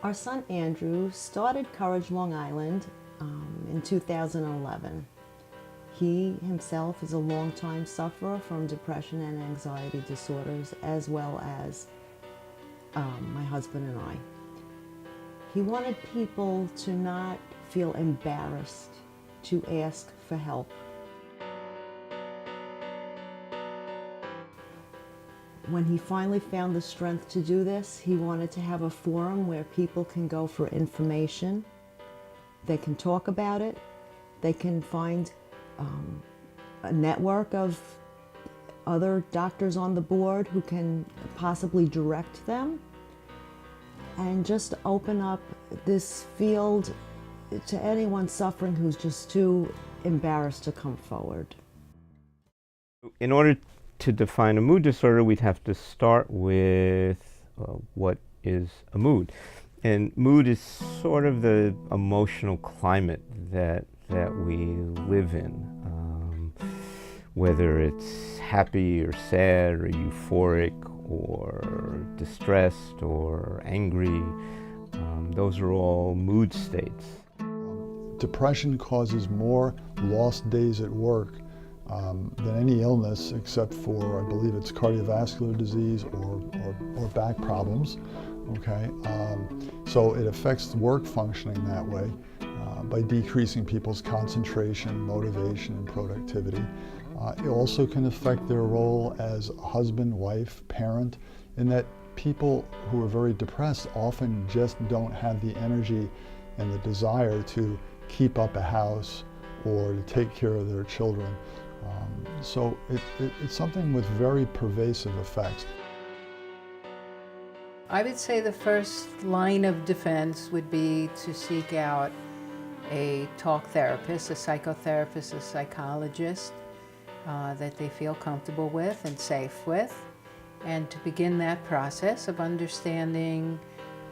Our son Andrew started Courage Long Island in 2011. He himself is a longtime sufferer from depression and anxiety disorders, as well as my husband and I. He wanted people to not feel embarrassed to ask for help. When he finally found the strength to do this, he wanted to have a forum where people can go for information. They can talk about it. They can find a network of other doctors on the board who can possibly direct them, and just open up this field to anyone suffering who's just too embarrassed to come forward. In order to define a mood disorder, we'd have to start with what is a mood. And mood is sort of the emotional climate that we live in. Whether it's happy or sad or euphoric or distressed or angry, those are all mood states. Depression causes more lost days at work than any illness, except for, I believe it's cardiovascular disease or back problems. Okay, so it affects work functioning that way by decreasing people's concentration, motivation, and productivity. It also can affect their role as husband, wife, parent, in that people who are very depressed often just don't have the energy and the desire to keep up a house or to take care of their children. So it's something with very pervasive effects. I would say the first line of defense would be to seek out a talk therapist, a psychotherapist, a psychologist that they feel comfortable with and safe with, and to begin that process of understanding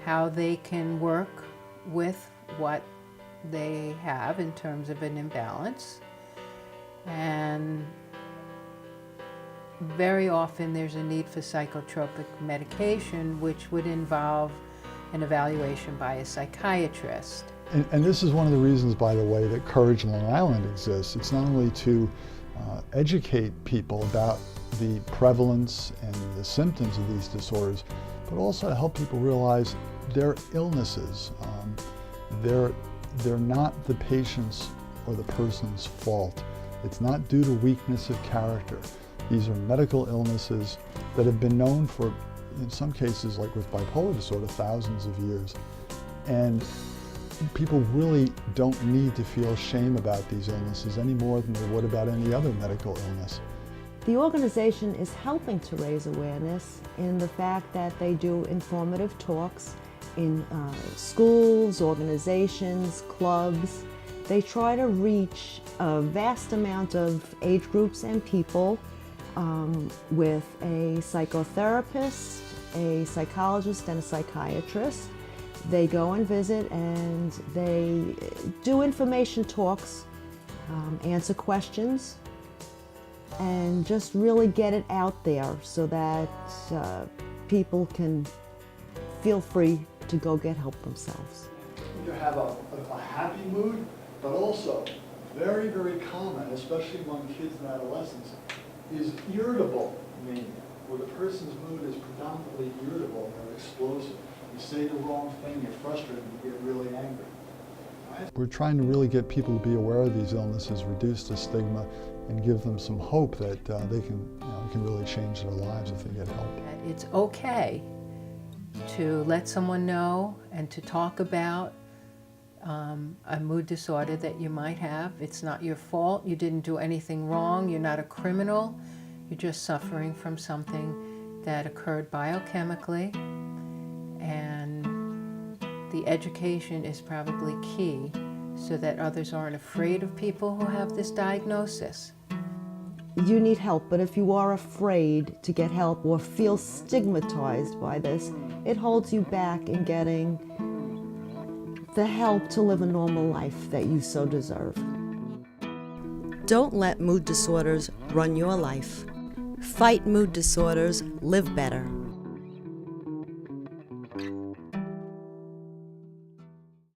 how they can work with what they have in terms of an imbalance. And very often there's a need for psychotropic medication, which would involve an evaluation by a psychiatrist. And this is one of the reasons, by the way, that Courage Long Island exists. It's not only to educate people about the prevalence and the symptoms of these disorders, but also to help people realize their illnesses. They're not the patient's or the person's fault. It's not due to weakness of character. These are medical illnesses that have been known for, in some cases, like with bipolar disorder, thousands of years. And people really don't need to feel shame about these illnesses any more than they would about any other medical illness. The organization is helping to raise awareness in the fact that they do informative talks in schools, organizations, clubs. They try to reach a vast amount of age groups and people with a psychotherapist, a psychologist, and a psychiatrist. They go and visit and they do information talks, answer questions, and just really get it out there so that people can feel free to go get help themselves. You have a happy mood, but also very, very common, especially among kids and adolescents, is irritable mania, where the person's mood is predominantly irritable and they're explosive. You say the wrong thing, you're frustrated, you get really angry. We're trying to really get people to be aware of these illnesses, reduce the stigma, and give them some hope that they can really change their lives if they get help. It's okay to let someone know and to talk about a mood disorder that you might have. It's not your fault. You didn't do anything wrong. You're not a criminal. You're just suffering from something that occurred biochemically. And the education is probably key so that others aren't afraid of people who have this diagnosis. You need help, but if you are afraid to get help or feel stigmatized by this, it holds you back in getting the help to live a normal life that you so deserve. Don't let mood disorders run your life. Fight mood disorders, live better.